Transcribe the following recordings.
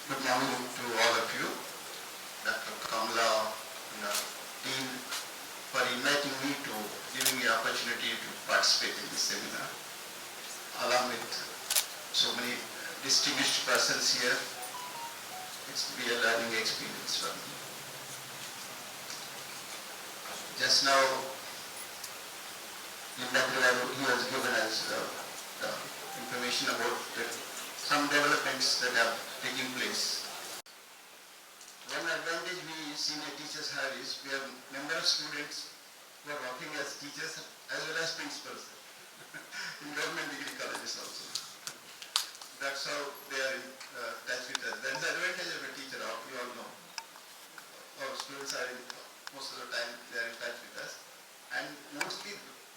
Good morning to all of you. Dr. Kamala and our team for inviting me to giving me the opportunity to participate in this seminar. Along with so many distinguished persons here, it's be a learning experience for me. Just now, Linda he has given us the information about some developments that are taking place. One advantage we senior teachers have is we have number of students who are working as teachers as well as principals in government degree colleges also. That's how they are in touch with us. That is the advantage of a teacher, you all know. Our students are most of the time they are in touch with us, and mostly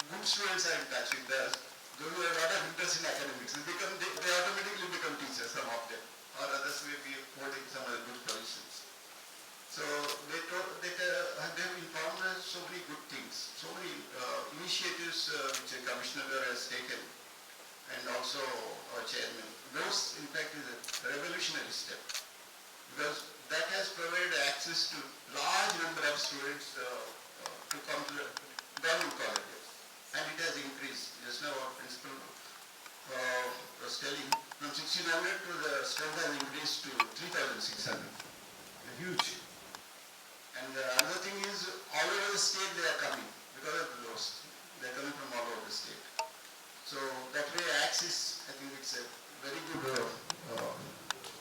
good students are in touch with us. Those who have a lot of interest in academics, they automatically become teachers, some of them, or others may be holding some other good positions. So they have informed us so many good things, so many initiatives which the Commissioner has taken, and also our chairman. Those, in fact, is a revolutionary step, because that has provided access to large number of students to come to the government colleges. And it has increased. Just now our principal was telling, from 1600 to the strength has increased to 3600. Huge. And another thing is, all over the state they are coming because of those. They are coming from all over the state. So that way access, I think it's a very good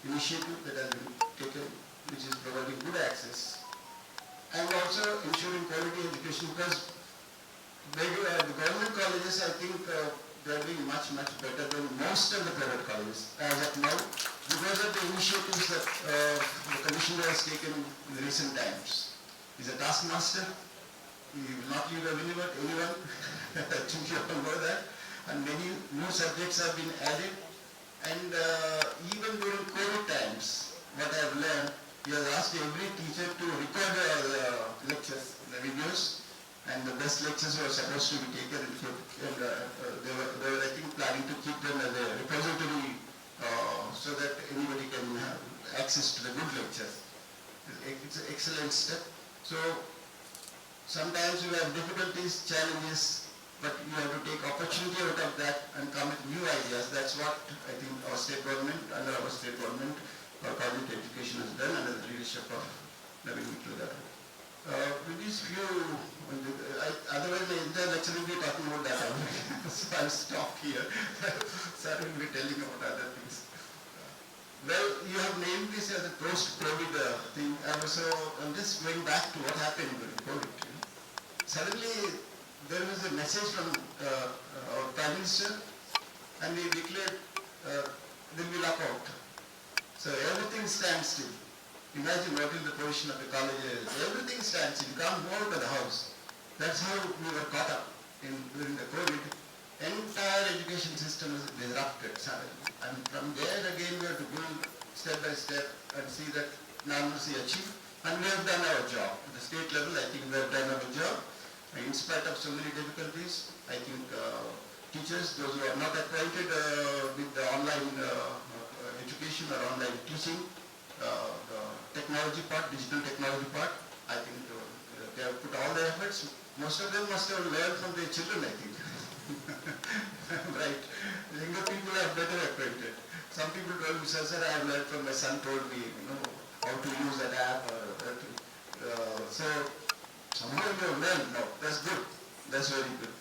initiative that has been taken, which is providing good access. And also ensuring quality education, because the government colleges, I think they are doing much better than most of the private colleges as of now, because of the initiatives that the Commissioner has taken in recent times. He's a taskmaster. He will not leave anyone. I think you all know that. And many new subjects have been added. And even during COVID times, what I have learned, he has asked every teacher to record the lectures, the videos. And the best lectures were supposed to be taken, and they were, I think, planning to keep them as a repository so that anybody can have access to the good lectures. It's an excellent step. So sometimes you have difficulties, challenges, but you have to take opportunity out of that and come with new ideas. That's what I think our state government, our college education has done under the leadership of Naveen Mittal. With these few, otherwise the entire lecture will be talking about that. So I'll stop here. Sir will be telling about other things. Well, you have named this as a post-COVID thing. I'm just going back to what happened during COVID. Suddenly, there was a message from our Prime Minister, and he declared there will be lockout. So everything stands still. Imagine what is the position of the colleges. Everything stands still. You can't go out of the house. That's how we were caught up during the COVID. Entire education system was disrupted suddenly. And from there again we have to build step by step and see that normalcy achieved. And we have done our job. At the state level, I think we have done our job. In spite of so many difficulties, I think teachers, those who are not acquainted with the online education or online teaching, the technology part, digital technology part, I think they have put all their efforts. Most of them must have learned from their children, I think. Right. Younger people are better acquainted. Some people told me, sir, I have learned from my son told me, how to use that app. So somehow you have learned. No, that's good. That's very good.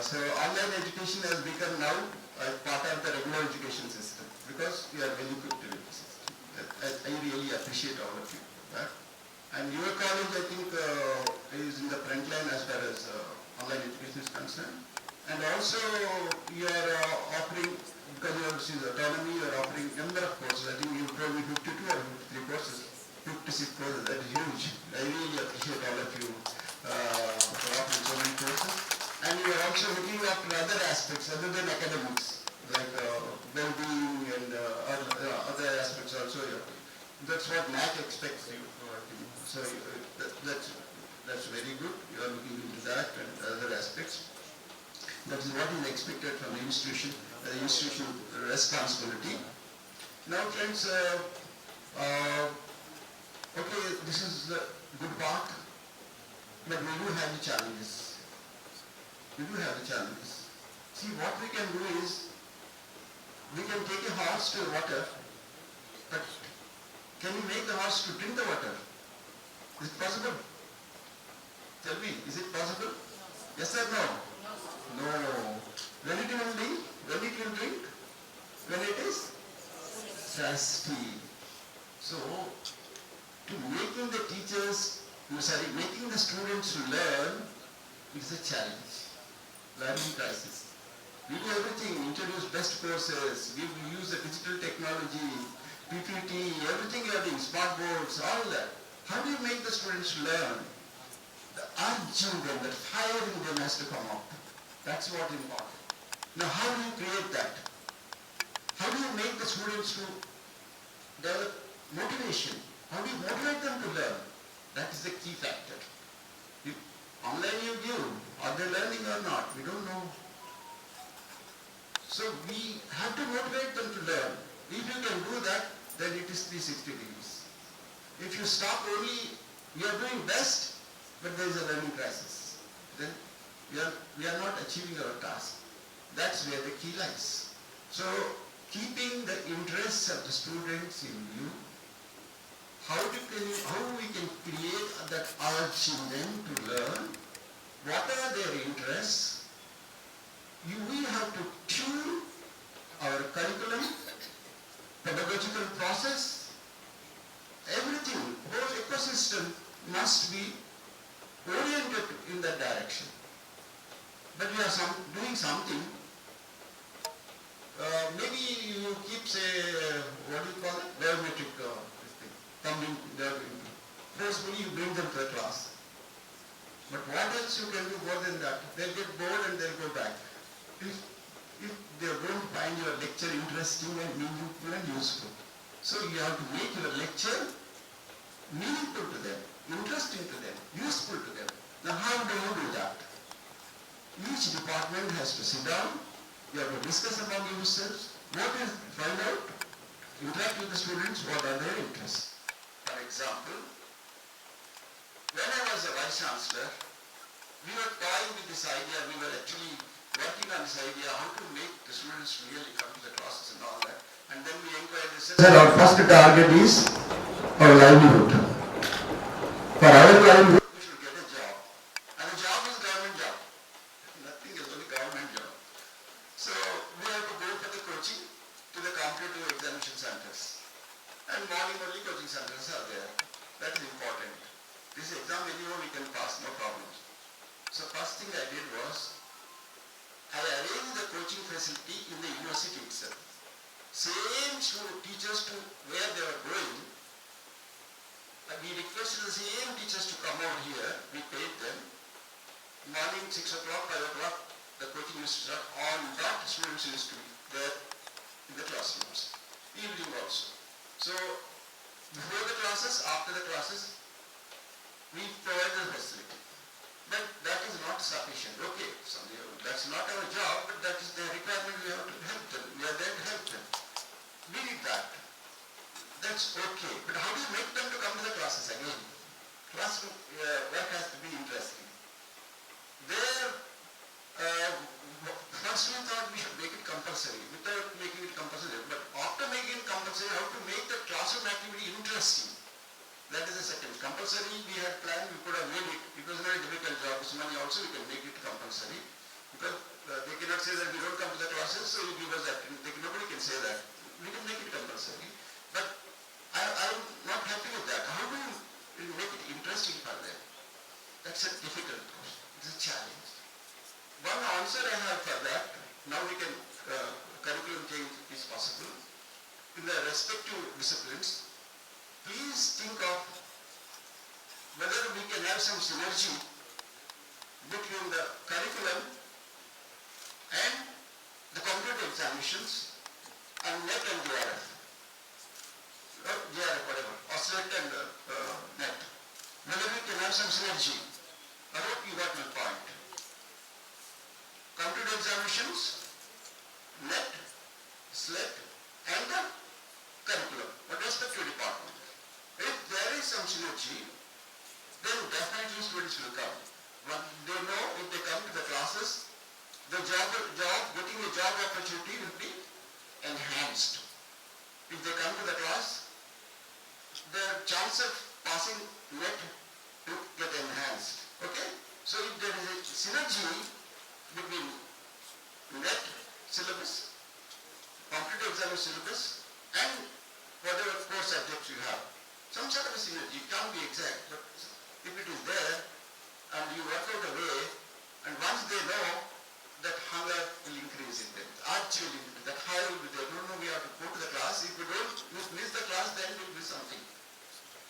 So online education has become now part of the regular education system because we are well equipped with the system. I really appreciate all of you for that. And your college, I think, is in the front line as far as online education is concerned. And also, you are offering, because you have seen autonomy, you are offering number of courses. I think you told me 52 or 53 courses, 56 courses. That is huge. I really appreciate all of you for offering so many courses. And you are also looking after other aspects other than academics, like well-being and other aspects also. That's what NAC expects you. So that's very good. You are looking into that and other aspects. That is what is expected from the institution responsibility. Now friends, Uh, okay, this is the good part, but we do have the challenges. We do have the challenges. See, what we can do is, we can take a horse to water, but can we make the horse to drink the water? Is it possible? Tell me, is it possible? Yes or no? No. When it will drink? When it will drink? When it is thirsty. So, to making the making the students to learn is a challenge. Learning crisis. We do everything, introduce best courses, we use the digital technology, PPT, everything we are doing, smart boards, all that. How do you make the students learn? The urging them, the fire in them has to come out. That's what is important. Now how do you create that? How do you make the students to develop motivation? How do you motivate them to learn? That is the key factor. Online you give, are they learning or not? We don't know. So we have to motivate them to learn. If you can do that, then it is 360 degrees. If you stop only, you are doing best, but there is a learning crisis. Then we are not achieving our task. That's where the key lies. So keeping the interests of the students in view, how we can create that urge in them to learn, what are their interests, we have to tune our curriculum, pedagogical process, everything, whole ecosystem must be oriented in that direction. But we are doing something, maybe you keep what do you call it, biometric forcefully you bring them to the class. But what else you can do more than that? They'll get bored and they'll go back. If they don't find your lecture interesting and meaningful and useful. So you have to make your lecture meaningful to them, interesting to them, useful to them. Now how do you do that? Each department has to sit down, you have to discuss among yourselves, find out, interact with the students, what are their interests. For example, when I was a Vice Chancellor, we were toying with this idea, we were actually working on this idea, how to make the students really come to the classes and all that. And then we inquired, they said, our first target is our livelihood. For our livelihood, we should get a job. And the job is government job. Nothing else, only government job. So we have to go for the coaching to the competitive examination centers. And morning only coaching centers are there. That is important. This exam anyway we can pass, no problem. So first thing I did was, I arranged the coaching facility in the university itself. Same teachers to where they were going. And we requested the same teachers to come over here. We paid them. Morning 6 o'clock, 5 o'clock, the coaching used to start. On that, students used to be there in the classrooms. Evening also. So before the classes, after the classes, we provide the facility. But that is not sufficient. Okay, so that's not our job, but that is the requirement. We have to help them. We are there to help them. We need that. That's okay. But how do you make them to come to the classes again? Classroom work has to be interesting. There, first we thought we should make it compulsory without making it compulsory. But after making it compulsory, how to make the classroom activity interesting? That is the second. Compulsory, we had planned, we could have made it. It was not a difficult job. This money also we can make it compulsory. Because they cannot say that we don't come to the classes, so you give us that. Nobody can say that. We can make it compulsory. But I'm not happy with that. How do you make it interesting for them? That's a difficult question. It's a challenge. One answer I have for that, now we can, curriculum change is possible. In the respective disciplines, please think of whether we can have some synergy between the curriculum and the competitive examinations and NET and JRF. JRF, whatever, Asst and NET. Whether we can have some synergy. I hope you got my point. Competitive examinations, NET, SLET, and the curriculum, but respective department. students will come. When they know if they come to the classes, the getting a job opportunity will be enhanced. If they come to the class, their chance of passing net will get enhanced. Okay? So if there is a synergy between net syllabus, competitive exam syllabus, and whatever core subjects you have, some sort of a synergy, it can't be exact, but if it is there, and you work out a way, and once they know, that hunger will increase in them. Actually, that hunger will be there. No, we have to go to the class. If we don't miss the class, then we will miss something.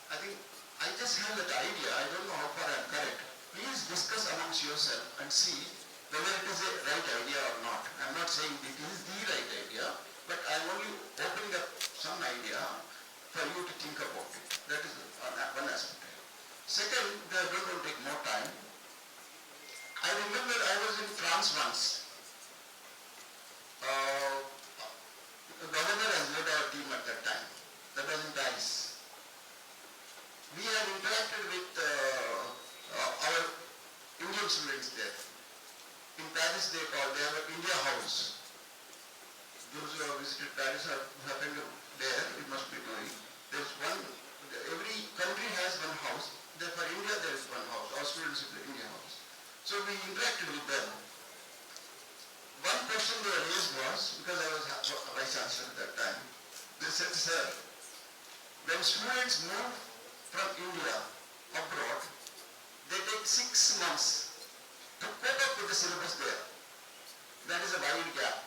I think I just have that idea. I don't know how far I am correct. Please discuss amongst yourself and see whether it is a right idea or not. I am not saying it is the right idea, but I am only opening up some idea for you to think about it. That is one aspect. Second, I don't want to take more time. I remember I was in France once. The governor has led our team at that time. That was in Paris. We have interacted with our Indian students there. In Paris they have an India house. Those who have visited Paris have happened there, you must be knowing. There's one, every country has one house. Therefore India there is one house. Our students in the India house. So we interacted with them. One question they raised was, because I was vice chancellor at that time, they said, sir, when students move from India abroad, they take 6 months to cope up with the syllabus there. That is a wide gap.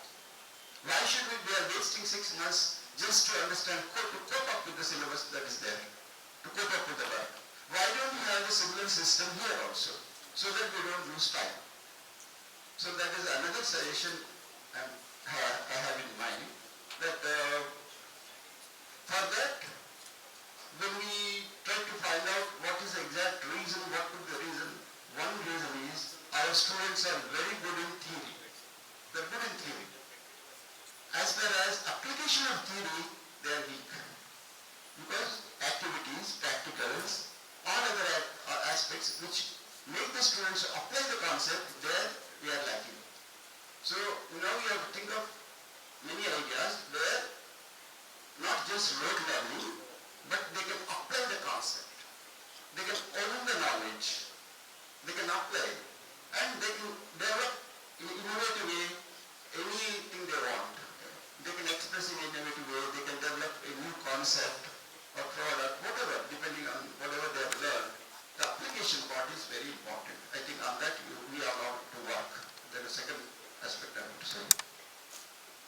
Why should we be wasting 6 months just to understand, to cope up with the syllabus that is there, to cope up with the work? Why don't we have a similar system here also? So that we don't lose time. So that is another suggestion I have in mind, that for that, when we try to find out what is the exact reason, what could be the reason, one reason is our students are very good in theory. They are good in theory. As far as application of theory, they are weak. Because activities, practicals, all other aspects which make the students apply the concept, there we are lacking. So now we have to think of many ideas where not just rote learning, but they can apply the concept. They can own the knowledge. They can apply, and they can develop in innovative way anything they want. They can express in innovative way. They can develop a new concept or product, whatever, depending on whatever they have learned. The application part is very important. I think on that we are allowed to work. That is the second aspect I want to say.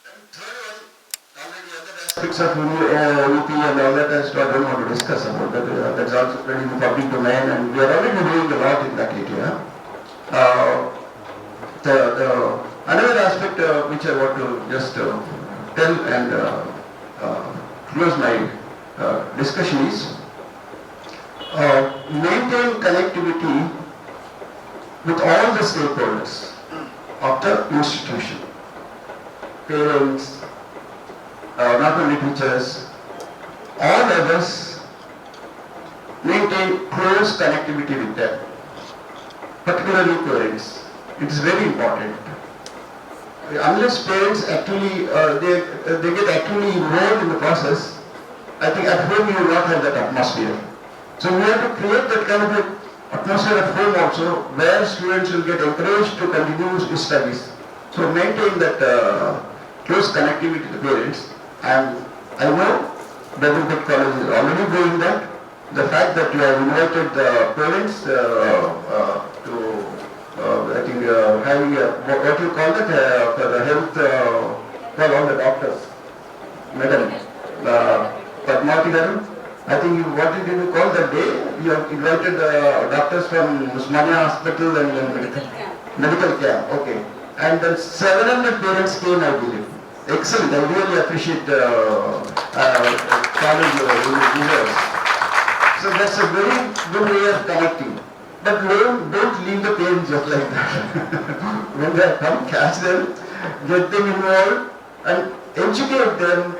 And third one, already other aspects of UP and all that I don't want to discuss about that. That's already in the public domain, and we are already doing a lot in that area. Another aspect which I want to just tell and close my discussion is maintain connectivity with all the stakeholders of the institution. Parents, not only teachers, all others, maintain close connectivity with them, particularly parents. It is very important. Unless parents actually, they get actually involved in the process, I think at home you will not have that atmosphere. So we have to create that kind of an atmosphere at home also, where students will get encouraged to continue his studies. So maintain that close connectivity to the parents. And I know Dept College is already doing that. The fact that you have invited the parents to, I think, having what you call that, for the health, for all the doctors, Madam Padmavati Garu. I think what did you call that day? You have invited doctors from Usmania Hospital and medical camp. Okay. And then 700 parents came, I believe. Excellent. I really appreciate college users. So that's a very good way of connecting. But don't leave the parents just like that. When they come, catch them, get them involved, and educate them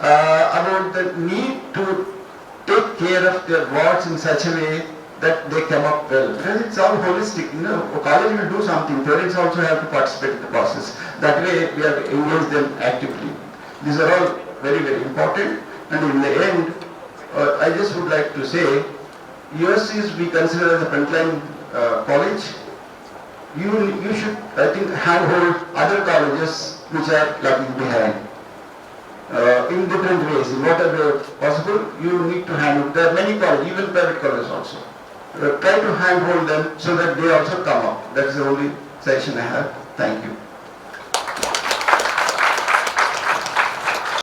about the need to take care of their wards in such a way that they come up well. Because it's all holistic, you know, college will do something, parents also have to participate in the process. That way we have to engage them actively. These are all very, very important, and in the end, I just would like to say, USCs we consider as a frontline college. You should, I think, handhold other colleges which are lagging behind. In different ways, in whatever way possible, you need to handle. There are many colleges, even private colleges also. Try to handhold them so that they also come up. That is the only suggestion I have. Thank you.